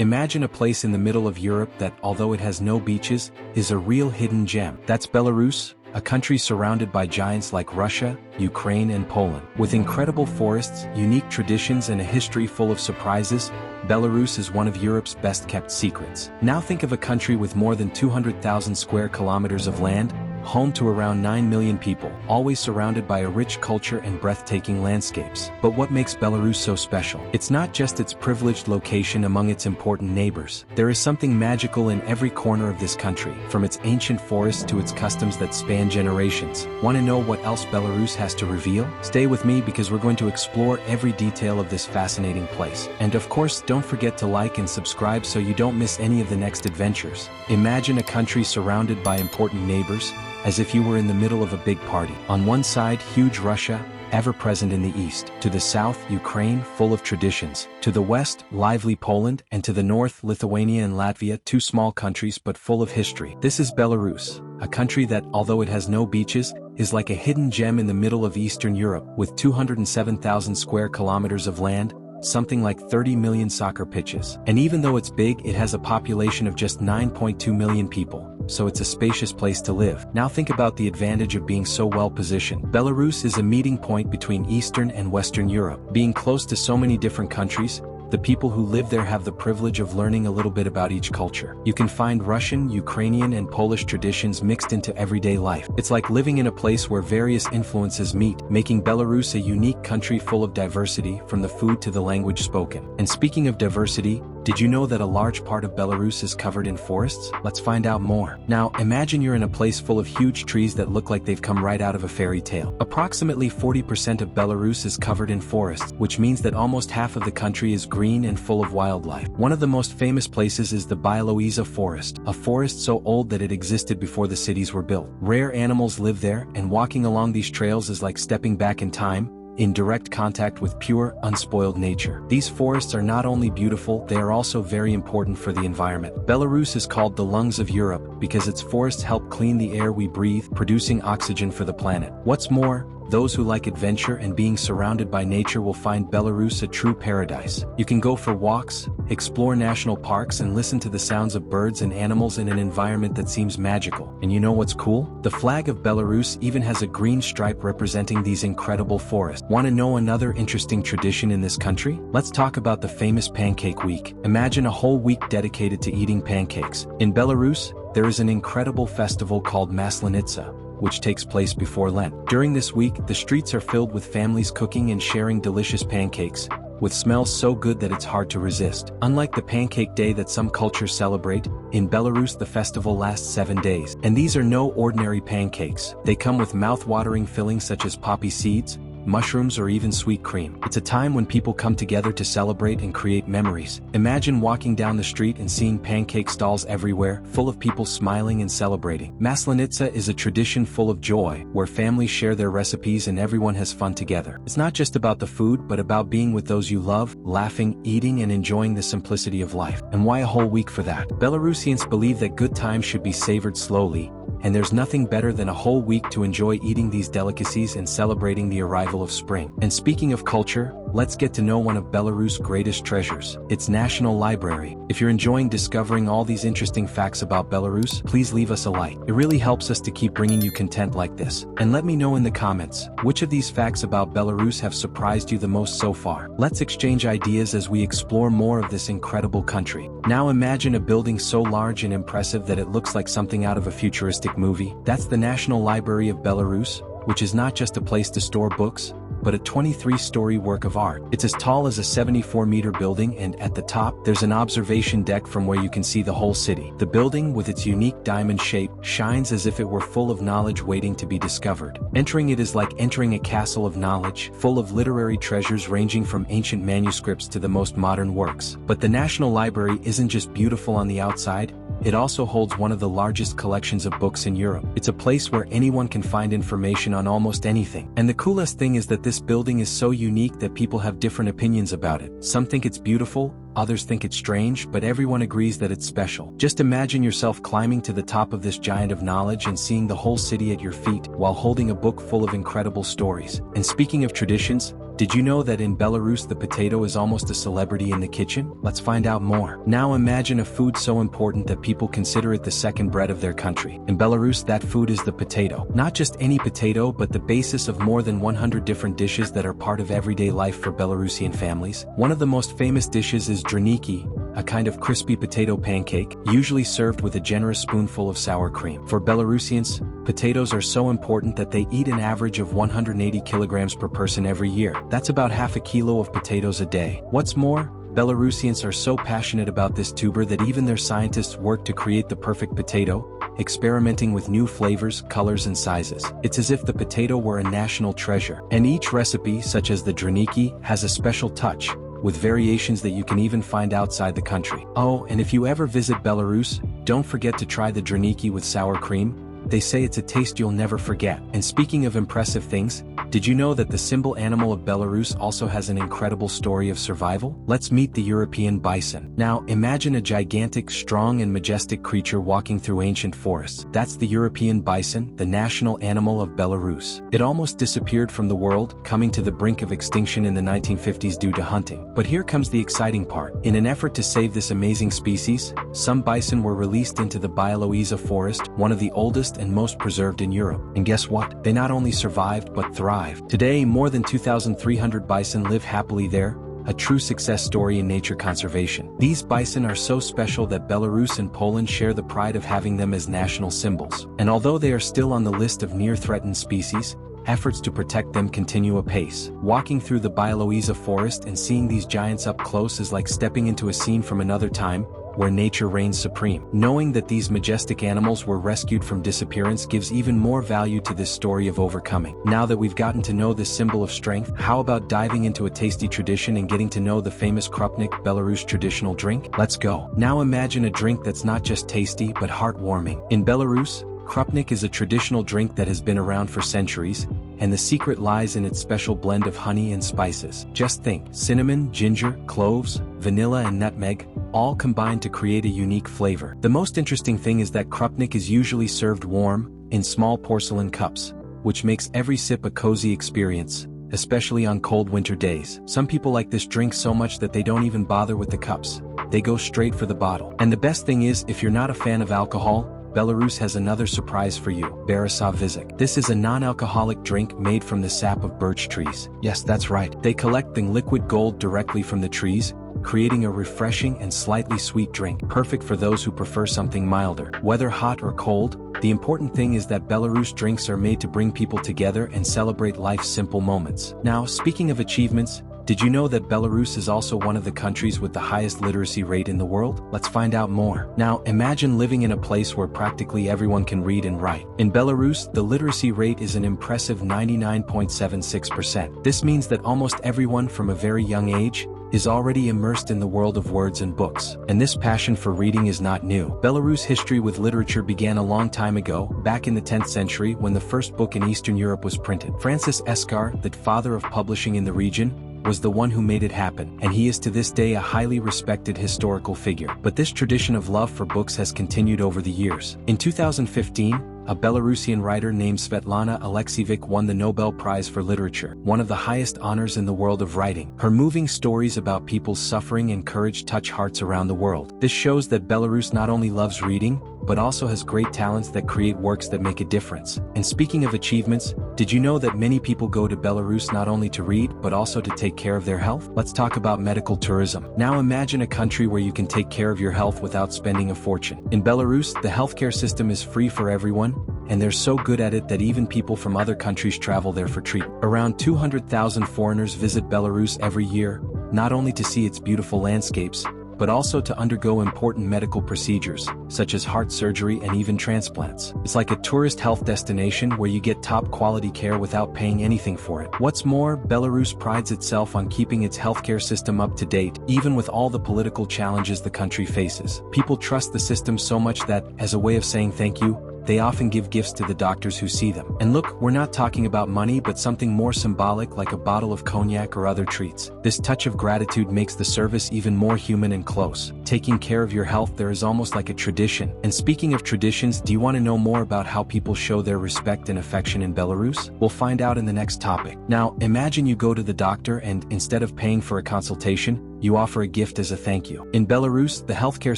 Imagine a place in the middle of Europe that, although it has no beaches, is a real hidden gem. That's Belarus, a country surrounded by giants like Russia, Ukraine and Poland. With incredible forests, unique traditions and a history full of surprises, Belarus is one of Europe's best-kept secrets. Now think of a country with more than 200,000 square kilometers of land, home to around 9 million people, always surrounded by a rich culture and breathtaking landscapes. But what makes Belarus so special? It's not just its privileged location among its important neighbors. There is something magical in every corner of this country, from its ancient forests to its customs that span generations. Want to know what else Belarus has to reveal? Stay with me because we're going to explore every detail of this fascinating place. And of course, don't forget to like and subscribe so you don't miss any of the next adventures. Imagine a country surrounded by important neighbors, as if you were in the middle of a big party. On one side, huge Russia, ever present in the east. To the south, Ukraine, full of traditions. To the west, lively Poland, and to the north, Lithuania and Latvia, two small countries but full of history. This is Belarus, a country that, although it has no beaches, is like a hidden gem in the middle of Eastern Europe. With 207,000 square kilometers of land, something like 30 million soccer pitches. And even though it's big, it has a population of just 9.2 million people. So it's a spacious place to live. Now think about the advantage of being so well positioned. Belarus is a meeting point between Eastern and Western Europe. Being close to so many different countries, the people who live there have the privilege of learning a little bit about each culture. You can find Russian, Ukrainian, and Polish traditions mixed into everyday life. It's like living in a place where various influences meet, making Belarus a unique country full of diversity, from the food to the language spoken. And speaking of diversity, did you know that a large part of Belarus is covered in forests? Let's find out more. Now, imagine you're in a place full of huge trees that look like they've come right out of a fairy tale. Approximately 40% of Belarus is covered in forests, which means that almost half of the country is green and full of wildlife. One of the most famous places is the Belarusian forest, a forest so old that it existed before the cities were built. Rare animals live there, and walking along these trails is like stepping back in time, in direct contact with pure, unspoiled nature. These forests are not only beautiful, they are also very important for the environment. Belarus is called the lungs of Europe because its forests help clean the air we breathe, producing oxygen for the planet. What's more, those who like adventure and being surrounded by nature will find Belarus a true paradise. You can go for walks, explore national parks, and listen to the sounds of birds and animals in an environment that seems magical. And you know what's cool? The flag of Belarus even has a green stripe representing these incredible forests. Want to know another interesting tradition in this country? Let's talk about the famous Pancake Week. Imagine a whole week dedicated to eating pancakes. In Belarus, there is an incredible festival called Maslenitsa, which takes place before Lent. During this week, the streets are filled with families cooking and sharing delicious pancakes, with smells so good that it's hard to resist. Unlike the Pancake Day that some cultures celebrate, in Belarus the festival lasts 7 days. And these are no ordinary pancakes. They come with mouth-watering fillings such as poppy seeds, mushrooms, or even sweet cream. It's a time when people come together to celebrate and create memories. Imagine walking down the street and seeing pancake stalls everywhere, full of people smiling and celebrating. Maslenitsa is a tradition full of joy, where families share their recipes and everyone has fun together. It's not just about the food, but about being with those you love, laughing, eating, and enjoying the simplicity of life. And why a whole week for that? Belarusians believe that good times should be savored slowly, and there's nothing better than a whole week to enjoy eating these delicacies and celebrating the arrival of spring. And speaking of culture, let's get to know one of Belarus' greatest treasures, its National Library. If you're enjoying discovering all these interesting facts about Belarus, please leave us a like. It really helps us to keep bringing you content like this. And let me know in the comments, which of these facts about Belarus have surprised you the most so far. Let's exchange ideas as we explore more of this incredible country. Now imagine a building so large and impressive that it looks like something out of a futuristic movie. That's the National Library of Belarus, which is not just a place to store books, but a 23-story work of art. It's as tall as a 74-meter building, and at the top, there's an observation deck from where you can see the whole city. The building, with its unique diamond shape, shines as if it were full of knowledge waiting to be discovered. Entering it is like entering a castle of knowledge, full of literary treasures ranging from ancient manuscripts to the most modern works. But the National Library isn't just beautiful on the outside, it also holds one of the largest collections of books in Europe. It's a place where anyone can find information on almost anything. And the coolest thing is that this building is so unique that people have different opinions about it. Some think it's beautiful, others think it's strange, but everyone agrees that it's special. Just imagine yourself climbing to the top of this giant of knowledge and seeing the whole city at your feet while holding a book full of incredible stories. And speaking of traditions, Did you know that in Belarus the potato is almost a celebrity in the kitchen? Let's find out more. Now imagine a food so important that people consider it the second bread of their country. In Belarus, that food is the potato. Not just any potato, but the basis of more than 100 different dishes that are part of everyday life for Belarusian families. One of the most famous dishes is draniki, a kind of crispy potato pancake, usually served with a generous spoonful of sour cream. For Belarusians, potatoes are so important that they eat an average of 180 kilograms per person every year. That's about half a kilo of potatoes a day. What's more, Belarusians are so passionate about this tuber that even their scientists work to create the perfect potato, experimenting with new flavors, colors and sizes. It's as if the potato were a national treasure. And each recipe, such as the draniki, has a special touch, with variations that you can even find outside the country. Oh, and if you ever visit Belarus, don't forget to try the draniki with sour cream. They say it's a taste you'll never forget. And speaking of impressive things, did you know that the symbol animal of Belarus also has an incredible story of survival? Let's meet the European bison. Now, imagine a gigantic, strong and majestic creature walking through ancient forests. That's the European bison, the national animal of Belarus. It almost disappeared from the world, coming to the brink of extinction in the 1950s due to hunting. But here comes the exciting part. In an effort to save this amazing species, some bison were released into the Belarus forest, one of the oldest and most preserved in Europe. And guess what? They not only survived but thrived. Today, more than 2,300 bison live happily there, a true success story in nature conservation. These bison are so special that Belarus and Poland share the pride of having them as national symbols. And although they are still on the list of near-threatened species, efforts to protect them continue apace. Walking through the Belarus forest and seeing these giants up close is like stepping into a scene from another time, where nature reigns supreme. Knowing that these majestic animals were rescued from disappearance gives even more value to this story of overcoming. Now that we've gotten to know this symbol of strength, how about diving into a tasty tradition and getting to know the famous krupnik, Belarus traditional drink? Let's go. Now imagine a drink that's not just tasty but heartwarming. In Belarus, krupnik is a traditional drink that has been around for centuries, and the secret lies in its special blend of honey and spices. Just think, cinnamon, ginger, cloves, vanilla and nutmeg, all combined to create a unique flavor. The most interesting thing is that krupnik is usually served warm, in small porcelain cups, which makes every sip a cozy experience, especially on cold winter days. Some people like this drink so much that they don't even bother with the cups. They go straight for the bottle. And the best thing is, if you're not a fan of alcohol, Belarus has another surprise for you, Berasavizik. This is a non-alcoholic drink made from the sap of birch trees. Yes, that's right. They collect the liquid gold directly from the trees, creating a refreshing and slightly sweet drink, perfect for those who prefer something milder. Whether hot or cold, the important thing is that Belarus drinks are made to bring people together and celebrate life's simple moments. Now, speaking of achievements, did you know that Belarus is also one of the countries with the highest literacy rate in the world? Let's find out more. Now, imagine living in a place where practically everyone can read and write. In Belarus, the literacy rate is an impressive 99.76%. This means that almost everyone from a very young age is already immersed in the world of words and books. And this passion for reading is not new. Belarus history with literature began a long time ago, back in the 10th century when the first book in Eastern Europe was printed. Francis Escar, the father of publishing in the region, was the one who made it happen, and he is to this day a highly respected historical figure. But this tradition of love for books has continued over the years. In 2015, a Belarusian writer named Svetlana Alexievich won the Nobel Prize for Literature, one of the highest honors in the world of writing. Her moving stories about people's suffering and courage touch hearts around the world. This shows that Belarus not only loves reading, but also has great talents that create works that make a difference. And speaking of achievements, did you know that many people go to Belarus not only to read, but also to take care of their health? Let's talk about medical tourism. Now imagine a country where you can take care of your health without spending a fortune. In Belarus, the healthcare system is free for everyone, and they're so good at it that even people from other countries travel there for treatment. Around 200,000 foreigners visit Belarus every year, not only to see its beautiful landscapes, but also to undergo important medical procedures, such as heart surgery and even transplants. It's like a tourist health destination where you get top quality care without paying anything for it. What's more, Belarus prides itself on keeping its healthcare system up to date, even with all the political challenges the country faces. People trust the system so much that, as a way of saying thank you, they often give gifts to the doctors who see them. And look, we're not talking about money but something more symbolic like a bottle of cognac or other treats. This touch of gratitude makes the service even more human and close. Taking care of your health there is almost like a tradition. And speaking of traditions, do you want to know more about how people show their respect and affection in Belarus? We'll find out in the next topic. Now, imagine you go to the doctor and, instead of paying for a consultation, you offer a gift as a thank you. In Belarus, the healthcare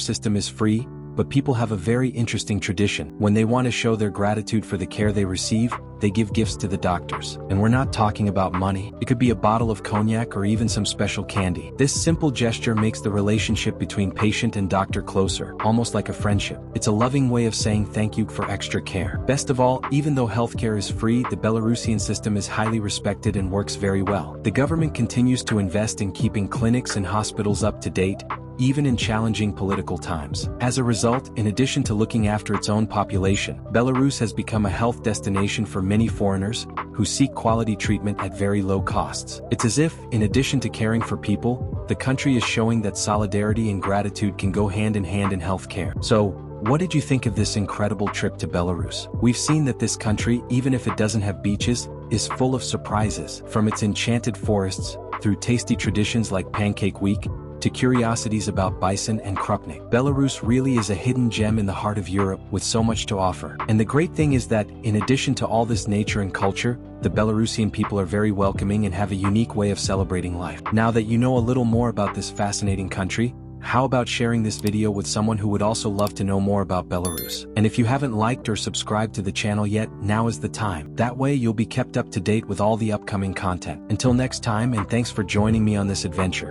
system is free, but people have a very interesting tradition. When they want to show their gratitude for the care they receive, they give gifts to the doctors. And we're not talking about money. It could be a bottle of cognac or even some special candy. This simple gesture makes the relationship between patient and doctor closer, almost like a friendship. It's a loving way of saying thank you for extra care. Best of all, even though healthcare is free, the Belarusian system is highly respected and works very well. The government continues to invest in keeping clinics and hospitals up to date, even in challenging political times. As a result, in addition to looking after its own population, Belarus has become a health destination for many foreigners who seek quality treatment at very low costs. It's as if, in addition to caring for people, the country is showing that solidarity and gratitude can go hand in hand in healthcare. So, what did you think of this incredible trip to Belarus? We've seen that this country, even if it doesn't have beaches, is full of surprises. From its enchanted forests, through tasty traditions like Pancake Week, to curiosities about bison and krupnik. Belarus really is a hidden gem in the heart of Europe with so much to offer. And the great thing is that, in addition to all this nature and culture, the Belarusian people are very welcoming and have a unique way of celebrating life. Now that you know a little more about this fascinating country, how about sharing this video with someone who would also love to know more about Belarus? And if you haven't liked or subscribed to the channel yet, now is the time. That way you'll be kept up to date with all the upcoming content. Until next time, and thanks for joining me on this adventure.